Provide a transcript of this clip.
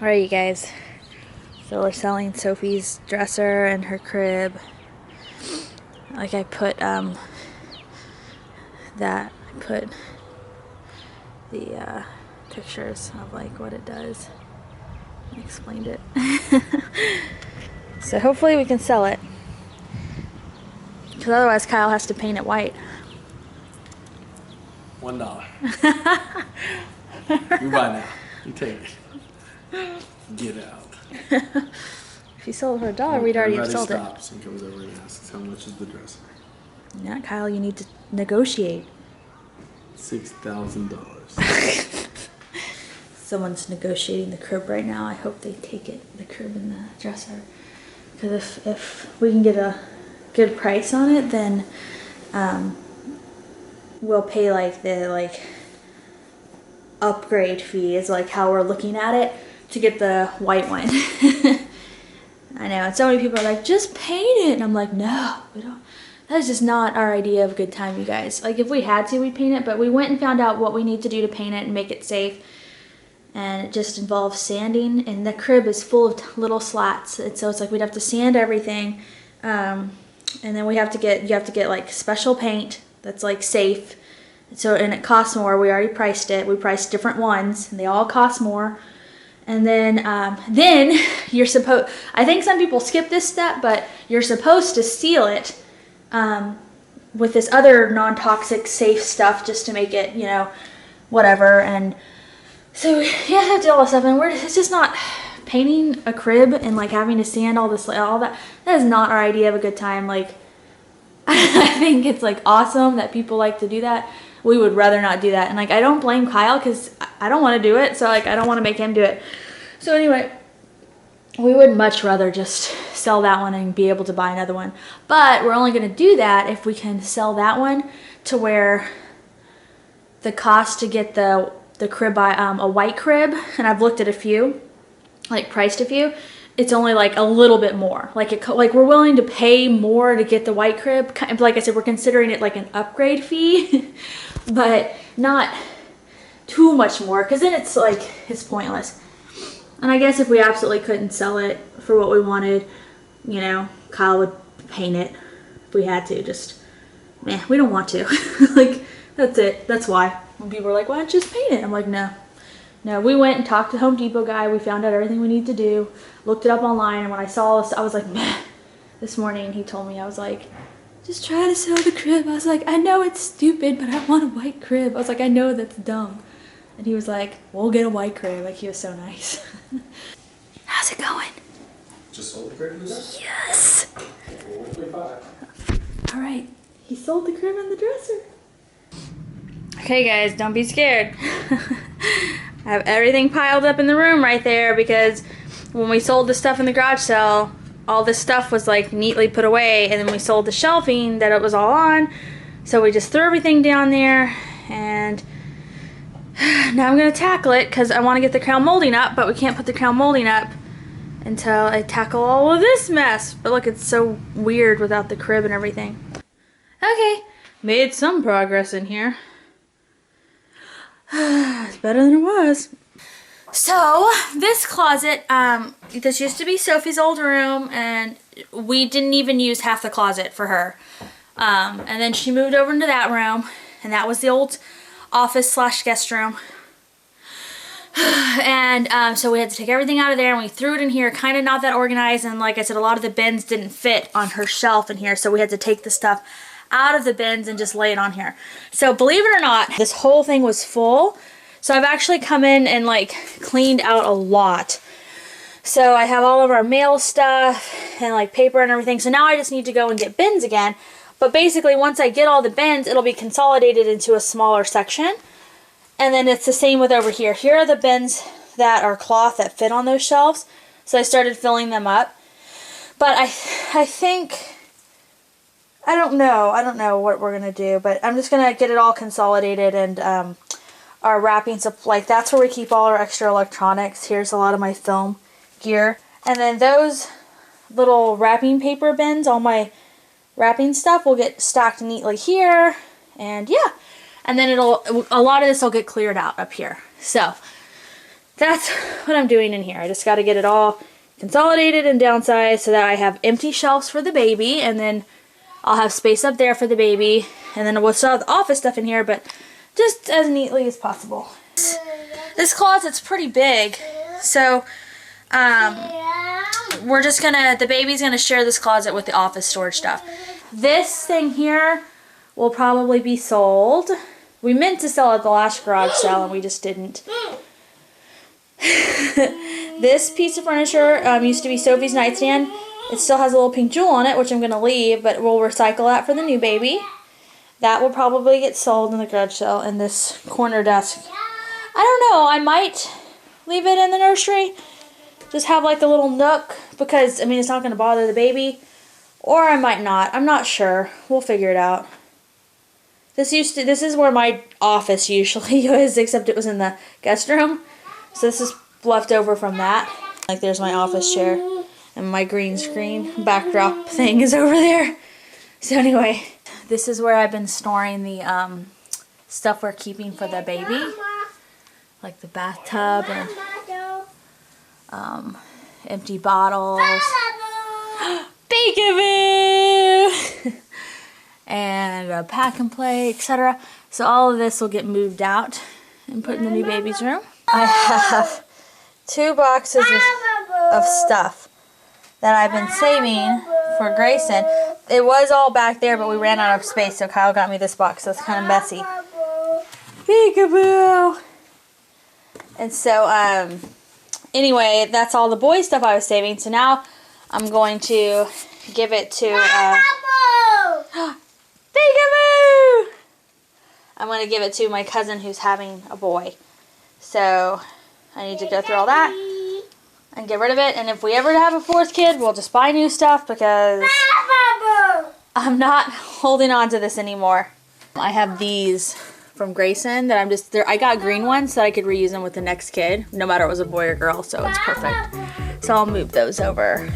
Alright, you guys. So we're selling Sophie's dresser and her crib. Like I put the pictures of like what it does. I explained it. So hopefully we can sell it. Because otherwise Kyle has to paint it white. $1. You buy now. You take it. Get out. If you sold it for $1, we'd already have sold it. Everybody stops and comes over and asks how much is the dresser. Yeah, Kyle, you need to negotiate. $6,000. Someone's negotiating the crib right now. I hope they take it, the crib and the dresser. Because if we can get a good price on it, then we'll pay like the upgrade fee is like how we're looking at it to get the white one. I know, and so many people are like, just paint it. And I'm like, no, we don't. That is just not our idea of a good time, you guys. Like if we had to, we'd paint it, but we went and found out what we need to do to paint it and make it safe. And it just involves sanding, and the crib is full of little slats. And so it's like we'd have to sand everything. And then you have to get like special paint that's like safe. So, and it costs more. We already priced it. We priced different ones and they all cost more. And then you're supposed, I think some people skip this step, but you're supposed to seal it with this other non-toxic safe stuff just to make it, you know, whatever. And so you have to do all this stuff, and it's just not painting a crib and like having to sand all this, all that. That is not our idea of a good time. Like, I think it's like awesome that people like to do that. We would rather not do that. And like, I don't blame Kyle because I don't want to do it. So like, I don't want to make him do it. So anyway, we would much rather just sell that one and be able to buy another one. But we're only going to do that if we can sell that one to where the cost to get the crib by a white crib, and I've looked at a few, like priced a few, it's only like a little bit more. Like we're willing to pay more to get the white crib. Like I said, we're considering it like an upgrade fee, but not too much more, because then it's like, it's pointless. And I guess if we absolutely couldn't sell it for what we wanted, you know, Kyle would paint it if we had to. Just, we don't want to. Like, that's it. That's why. When people are like, why don't you just paint it? I'm like, no. No, we went and talked to the Home Depot guy. We found out everything we need to do. Looked it up online. And when I saw this, I was like, meh. This morning he told me, I was like, just try to sell the crib. I was like, I know it's stupid, but I want a white crib. I was like, I know that's dumb. And he was like, we'll get a white crib. Like, he was so nice. How's it going? Just sold the crib? Yes. All right. He sold the crib and the dresser. Okay guys, don't be scared. I have everything piled up in the room right there because when we sold the stuff in the garage sale, all this stuff was like neatly put away, and then we sold the shelving that it was all on, so we just threw everything down there. And now I'm gonna tackle it because I want to get the crown molding up, but we can't put the crown molding up until I tackle all of this mess. But look, it's so weird without the crib and everything. Okay, made some progress in here. It's better than it was. So this closet, this used to be Sophie's old room, and we didn't even use half the closet for her. And then she moved over into that room, and that was the old office slash guest room. And so we had to take everything out of there, and we threw it in here, kind of not that organized. And like I said, a lot of the bins didn't fit on her shelf in here, so we had to take the stuff out of the bins and just lay it on here. So believe it or not, this whole thing was full. So I've actually come in and like cleaned out a lot. So I have all of our mail stuff and like paper and everything. So now I just need to go and get bins again. But basically once I get all the bins, it'll be consolidated into a smaller section. And then it's the same with over here. Here are the bins that are cloth that fit on those shelves. So I started filling them up. But I think, I don't know what we're going to do, but I'm just going to get it all consolidated. And our wrapping supply, like that's where we keep all our extra electronics. Here's a lot of my film gear. And then those little wrapping paper bins, all my wrapping stuff will get stacked neatly here. And yeah, and then a lot of this will get cleared out up here. So that's what I'm doing in here. I just got to get it all consolidated and downsized so that I have empty shelves for the baby, and then I'll have space up there for the baby, and then we'll still have the office stuff in here, but just as neatly as possible. This closet's pretty big, so we're just gonna, the baby's gonna share this closet with the office storage stuff. This thing here will probably be sold. We meant to sell at the last garage sale and we just didn't. This piece of furniture used to be Sophie's nightstand. It still has a little pink jewel on it, which I'm gonna leave, but we'll recycle that for the new baby. That will probably get sold in the garage sale. And this corner desk, I don't know, I might leave it in the nursery. Just have like a little nook, because I mean it's not going to bother the baby, or I might not. I'm not sure. We'll figure it out. This is where my office usually is, except it was in the guest room. So this is left over from that. Like there's my office chair, and my green screen backdrop thing is over there. So anyway, this is where I've been storing the stuff we're keeping for the baby, like the bathtub and empty bottles, peekaboo, and a pack and play, etc. So all of this will get moved out and put in the new baby's room. I have 2 boxes of stuff that I've been saving for Grayson. It was all back there, but we ran out of space, so Kyle got me this box, so it's kind of messy. Peekaboo! And so, anyway, that's all the boy stuff I was saving. So now I'm going to give it to Peekaboo! I'm going to give it to my cousin who's having a boy. So I need to go through all that and get rid of it. And if we ever have a 4th kid, we'll just buy new stuff, because I'm not holding on to this anymore. I have these from Grayson that I got green ones so I could reuse them with the next kid, no matter if it was a boy or girl, so it's perfect. So I'll move those over.